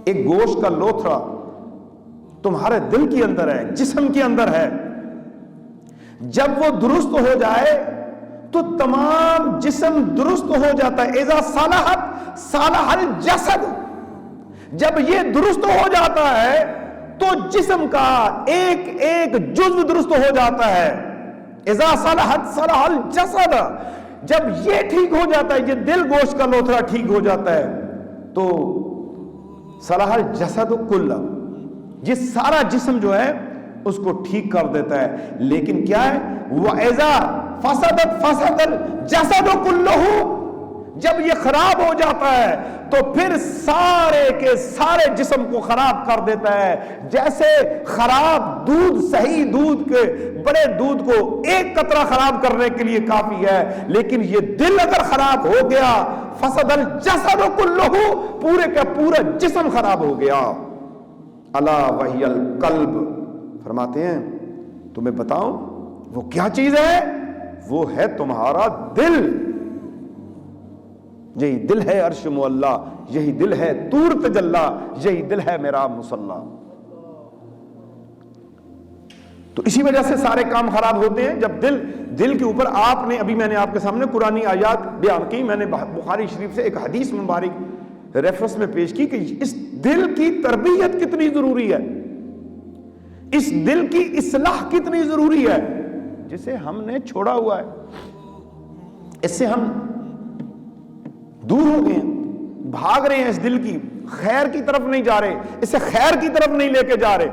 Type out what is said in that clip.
ایک گوشت کا لوتھڑا تمہارے دل کے اندر ہے، جسم کے اندر ہے، جب وہ درست ہو جائے تو تمام جسم درست ہو جاتا ہے. اذا صلحت صلح الجسد، جب یہ درست ہو جاتا ہے تو جسم کا ایک ایک جزو درست ہو جاتا ہے. اذا صلحت صلح الجسد، جب یہ ٹھیک ہو جاتا ہے، یہ دل گوشت کا لوتھڑا ٹھیک ہو جاتا ہے تو صلح الجسد کلہ، یہ سارا جسم جو ہے اس کو ٹھیک کر دیتا ہے. لیکن کیا ہے، وَإِذَا فَسَدَتْ فَسَدَ الْجَسَدُ كُلُّهُ، جب یہ خراب ہو جاتا ہے تو پھر سارے کے سارے جسم کو خراب کر دیتا ہے. جیسے خراب دودھ، صحیح دودھ کے بڑے دودھ کو ایک قطرہ خراب کرنے کے لیے کافی ہے، لیکن یہ دل اگر خراب ہو گیا فسد الجسد کلہ، پورے کا پورا جسم خراب ہو گیا. الا وہی القلب، فرماتے ہیں تمہیں بتاؤں وہ کیا چیز ہے، وہ ہے تمہارا دل. یہی دل ہے عرش معلا، یہی دل ہے طور تجلا، یہی دل ہے میرا مصلی. تو اسی وجہ سے سارے کام خراب ہوتے ہیں جب دل کے اوپر آپ نے، ابھی میں نے آپ کے سامنے قرآنی آیات بیان کی، میں نے بخاری شریف سے ایک حدیث مبارک ریفرنس میں پیش کی کہ اس دل کی تربیت کتنی ضروری ہے، اس دل کی اصلاح کتنی ضروری ہے، جسے ہم نے چھوڑا ہوا ہے، اس سے ہم دور ہو گئے ہیں، بھاگ رہے ہیں، اس دل کی خیر کی طرف نہیں جا رہے، اسے خیر کی طرف نہیں لے کے جا رہے.